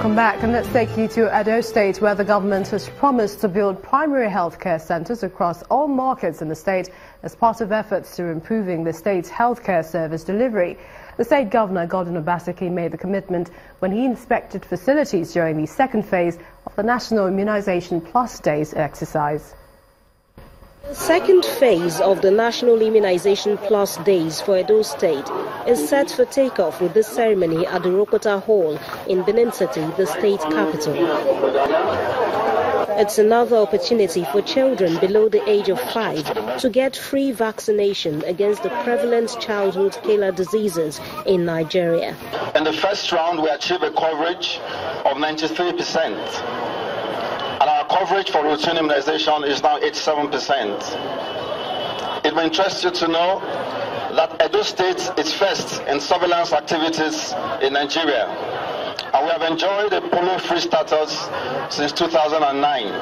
Welcome back, and let's take you to Edo State, where the government has promised to build primary healthcare centers across all markets in the state as part of efforts to improving the state's healthcare service delivery. The state governor, Kaduna, made the commitment when he inspected facilities during the second phase of the National Immunization Plus Days exercise. The second phase of the National Immunization Plus Days for Edo State is set for takeoff with this ceremony at the Rokota Hall in Benin City, the state capital. It's another opportunity for children below the age of 5 to get free vaccination against the prevalent childhood killer diseases in Nigeria. In the first round, we achieved a coverage of 93%. And our coverage for routine immunization is now 87%. It will interest you to know that Edo State is first in surveillance activities in Nigeria. And we have enjoyed a polio-free status since 2009.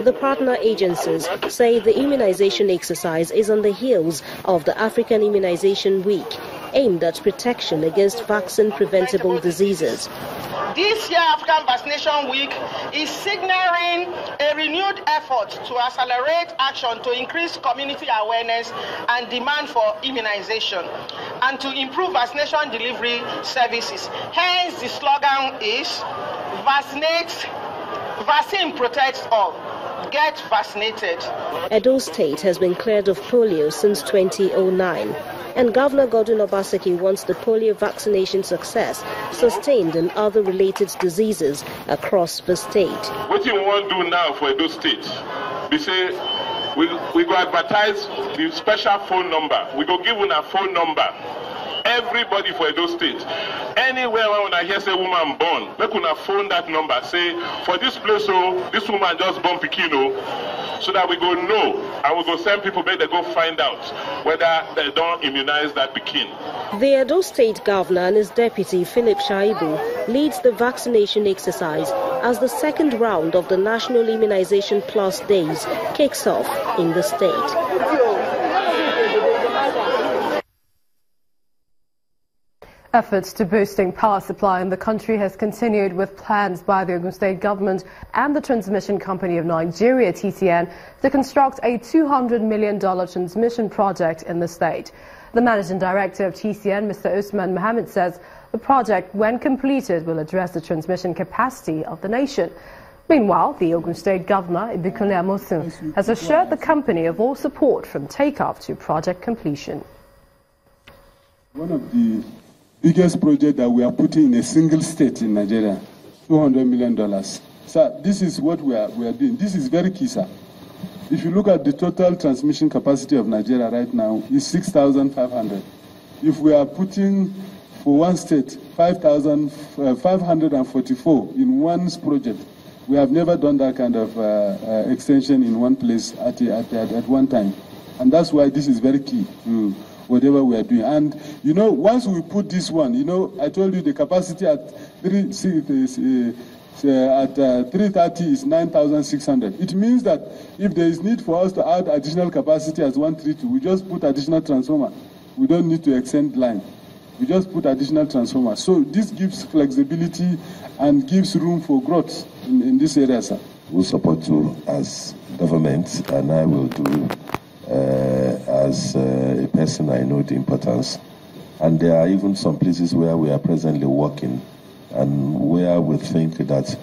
The partner agencies say the immunization exercise is on the heels of the African Immunization Week, aimed at protection against vaccine-preventable diseases. This year African Vaccination Week is signaling a renewed effort to accelerate action to increase community awareness and demand for immunization and to improve vaccination delivery services. Hence the slogan is vaccine protects all. Get vaccinated. Edo State has been cleared of polio since 2009. And Governor Kaduna wants the polio vaccination success sustained in other related diseases across the state. What you want to do now for Edo State, we say we go advertise the special phone number. We go give you a phone number. Everybody for Edo State, anywhere when I hear say woman born, make una phone that number. Say for this place, oh, this woman just born Pikino, so that we go know and we go send people back. They go find out whether they don't immunize that Pikin. The Edo State Governor and his deputy Philip Shaibu leads the vaccination exercise as the second round of the National Immunization Plus Days kicks off in the state. Efforts to boosting power supply in the country has continued with plans by the Ogun State government and the Transmission Company of Nigeria, TCN, to construct a $200 million transmission project in the state. The managing director of TCN, Mr. Usman Mohammed, says the project, when completed, will address the transmission capacity of the nation. Meanwhile, the Ogun State governor, Ibikunle Amosun, has assured the company of all support from takeoff to project completion. One of the biggest project that we are putting in a single state in Nigeria, $200 million. Sir, this is what we are doing. This is very key, sir. If you look at the total transmission capacity of Nigeria right now, is 6,500. If we are putting for one state 5,544 in one project, we have never done that kind of extension in one place at one time. And that's why this is very key to whatever we are doing. And, you know, once we put this one, you know, I told you the capacity at 330 is 9,600. It means that if there is need for us to add additional capacity as 132, we just put additional transformer. We don't need to extend line. We just put additional transformer. So this gives flexibility and gives room for growth in this area, sir. We'll support you as government, and I will do as a person, I know the importance. And there are even some places where we are presently working and where we think that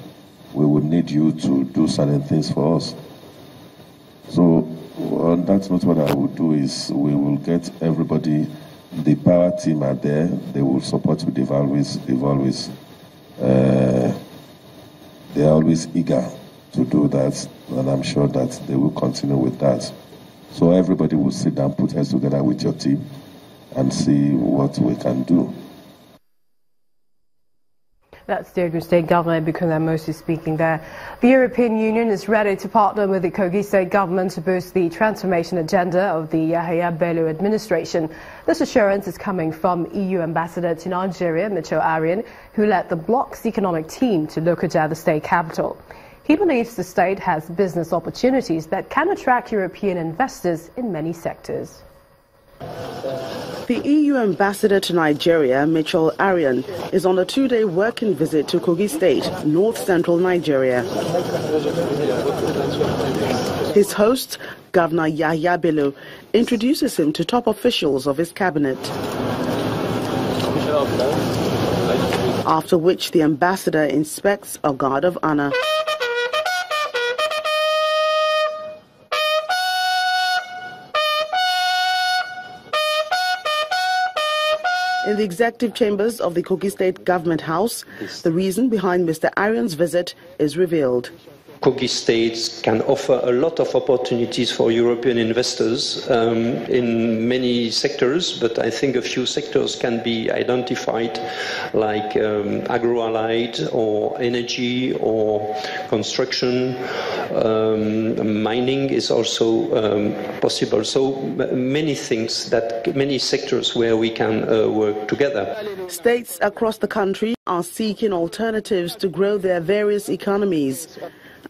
we would need you to do certain things for us. So on that note, what I will do is we will get everybody, the power team are there, they will support with they're always eager to do that, and I'm sure that they will continue with that. So everybody will sit down, put heads together with your team, and see what we can do. That's the Ogun State Governor, Ibikunle Amosun, speaking there. The European Union is ready to partner with the Kogi State government to boost the transformation agenda of the Yahaya Bello administration. This assurance is coming from EU Ambassador to Nigeria, Mitchell Arian, who led the bloc's economic team to Lokoja, the state capital. He believes the state has business opportunities that can attract European investors in many sectors. The EU ambassador to Nigeria, Mitchell Arian, is on a 2-day working visit to Kogi State, north-central Nigeria. His host, Governor Yahya Bello, introduces him to top officials of his cabinet. After which the ambassador inspects a guard of honor. In the executive chambers of the Kogi State Government House, the reason behind Mr. Arian's visit is revealed. Kogi states can offer a lot of opportunities for European investors in many sectors, but I think a few sectors can be identified, like agro-allied or energy or construction. Mining is also possible. So many things, many sectors where we can work together. States across the country are seeking alternatives to grow their various economies.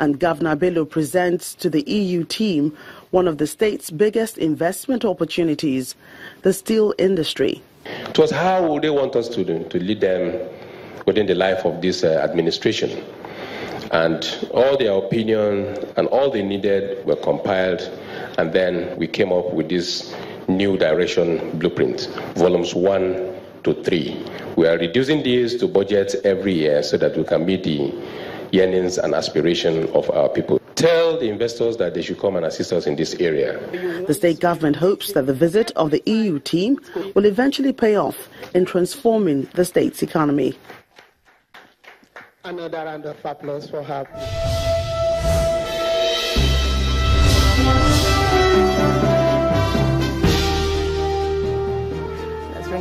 And Governor Bello presents to the EU team one of the state's biggest investment opportunities, the steel industry. It was how would they want us to do, to lead them within the life of this administration. And all their opinion and all they needed were compiled, and then we came up with this new direction blueprint, volumes 1 to 3. We are reducing these to budgets every year so that we can meet the yearnings and aspirations of our people. Tell the investors that they should come and assist us in this area. The state government hopes that the visit of the EU team will eventually pay off in transforming the state's economy. Another round of applause for her.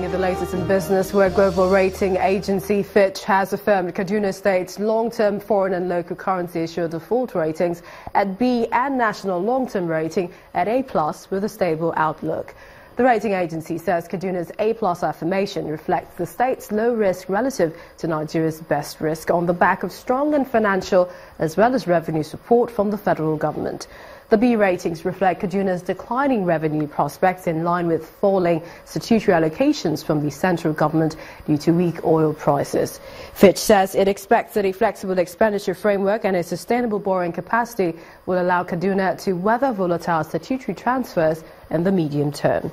The latest in business, where global rating agency Fitch has affirmed Kaduna State's long-term foreign and local currency issuer default ratings at B and national long-term rating at A+ with a stable outlook. The rating agency says Kaduna's A+ affirmation reflects the state's low risk relative to Nigeria's best risk on the back of strong and financial as well as revenue support from the federal government. The B ratings reflect Kaduna's declining revenue prospects in line with falling statutory allocations from the central government due to weak oil prices. Fitch says it expects that a flexible expenditure framework and a sustainable borrowing capacity will allow Kaduna to weather volatile statutory transfers in the medium term.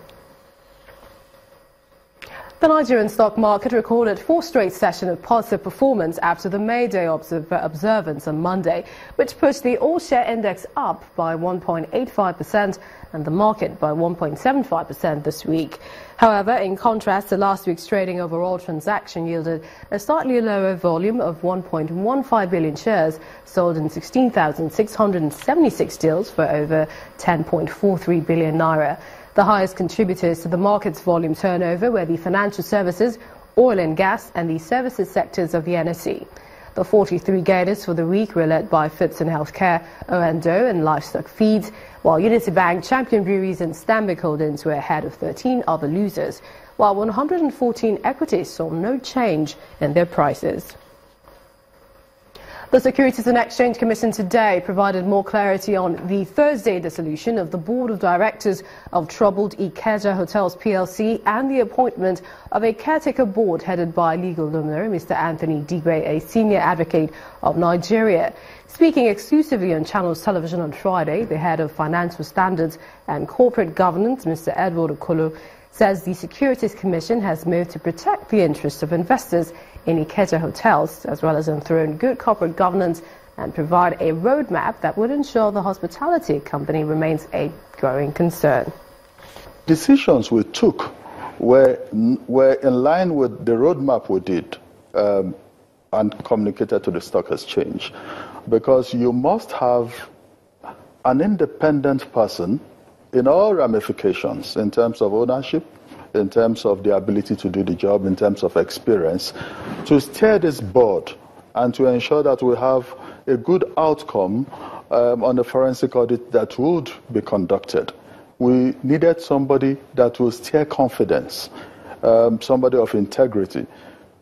The Nigerian stock market recorded 4 straight sessions of positive performance after the May Day observance on Monday, which pushed the all-share index up by 1.85% and the market by 1.75% this week. However, in contrast to last week's trading, overall transaction yielded a slightly lower volume of 1.15 billion shares sold in 16,676 deals for over 10.43 billion naira. The highest contributors to the market's volume turnover were the financial services, oil and gas, and the services sectors of the NSE. The 43 gainers for the week were led by Fitch and Healthcare, O&O, and Livestock Feeds, while Unity Bank, Champion Breweries, and Stanbic Holdings were ahead of 13 other losers, while 114 equities saw no change in their prices. The Securities and Exchange Commission today provided more clarity on the Thursday dissolution of the Board of Directors of troubled Ikeja Hotels PLC and the appointment of a caretaker board headed by legal luminary Mr. Anthony Digwe, a senior advocate of Nigeria. Speaking exclusively on Channels Television on Friday, the head of Financial Standards and Corporate Governance, Mr. Edward Okolo, says the Securities Commission has moved to protect the interests of investors in Ikeja Hotels, as well as enthrone good corporate governance and provide a roadmap that would ensure the hospitality company remains a growing concern. Decisions we took were in line with the roadmap we did and communicated to the stock exchange, because you must have an independent person in all ramifications, in terms of ownership, in terms of the ability to do the job, in terms of experience, to steer this board and to ensure that we have a good outcome on the forensic audit that would be conducted. We needed somebody that will steer confidence, somebody of integrity.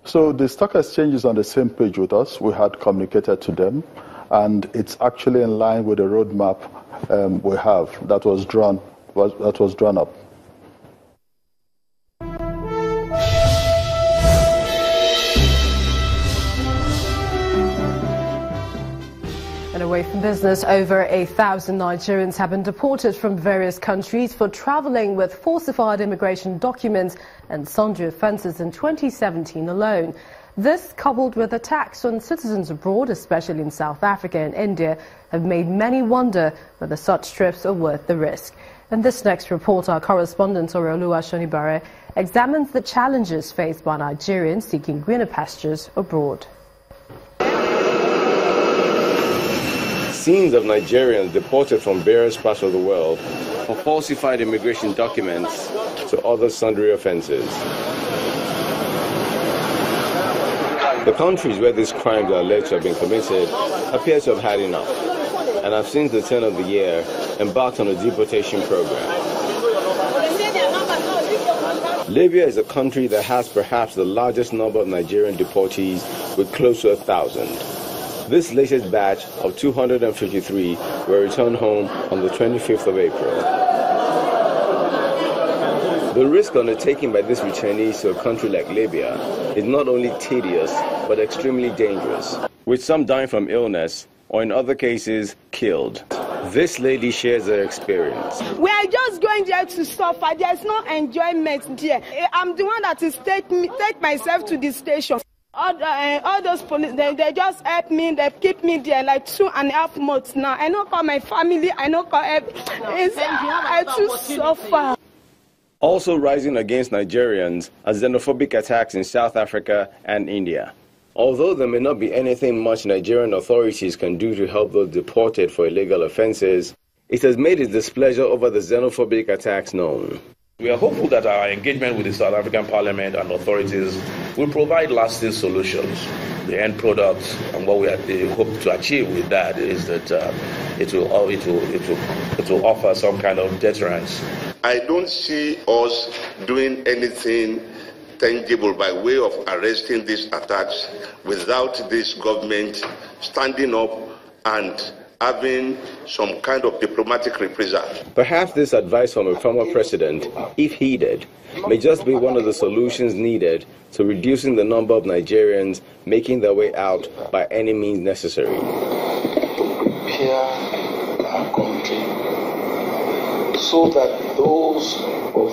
So the stock exchange is on the same page with us. We had communicated to them, and it's actually in line with the roadmap we have that was drawn up. away from business, over 1,000 Nigerians have been deported from various countries for traveling with falsified immigration documents and sundry offences in 2017 alone. This, coupled with attacks on citizens abroad, especially in South Africa and India, have made many wonder whether such trips are worth the risk. In this next report, our correspondent Oluwa Shonibare examines the challenges faced by Nigerians seeking greener pastures abroad. Scenes of Nigerians deported from various parts of the world for falsified immigration documents to other sundry offences. The countries where these crimes are alleged to have been committed appear to have had enough, and have since the turn of the year embarked on a deportation program. Libya is a country that has perhaps the largest number of Nigerian deportees, with close to 1,000. This latest batch of 253 were returned home on the 25th of April. The risk undertaken by these returnees to a country like Libya is not only tedious, but extremely dangerous, with some dying from illness, or in other cases, killed. This lady shares her experience. We are just going there to suffer. There's no enjoyment there. I'm the one that is take myself to the station. All those police, they just help me. They keep me there like 2.5 months now. I don't call my family. I don't call I too suffer. Also rising against Nigerians are xenophobic attacks in South Africa and India. Although there may not be anything much Nigerian authorities can do to help those deported for illegal offences, it has made its displeasure over the xenophobic attacks known. We are hopeful that our engagement with the South African Parliament and authorities will provide lasting solutions. The end product and what we hope to achieve with that is that it will offer some kind of deterrence. I don't see us doing anything tangible by way of arresting these attacks without this government standing up and having some kind of diplomatic reprisal. Perhaps this advice from a former president, if heeded, may just be one of the solutions needed to reducing the number of Nigerians making their way out by any means necessary. To prepare our country so that those of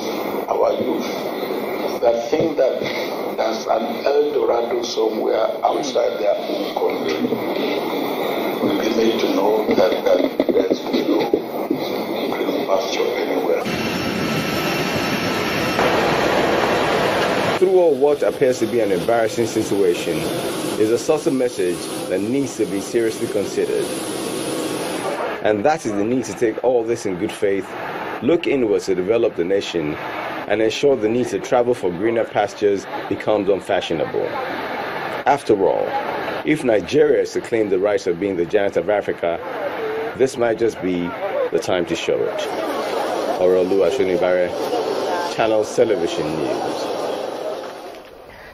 our youth that think that there's an El Dorado somewhere outside their own country will be made to know that there's no green pasture anywhere. Through all what appears to be an embarrassing situation is a subtle message that needs to be seriously considered. And that is the need to take all this in good faith, look inwards to develop the nation, and ensure the need to travel for greener pastures becomes unfashionable. After all, if Nigeria is to claim the rights of being the giant of Africa, this might just be the time to show it. Oluwa Shonibare, Channels Television News.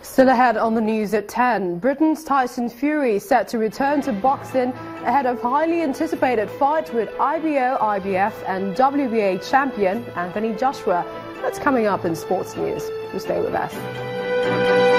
Still ahead on the news at 10, Britain's Tyson Fury set to return to boxing ahead of highly anticipated fight with IBO, IBF and WBA champion Anthony Joshua. That's coming up in sports news. So stay with us.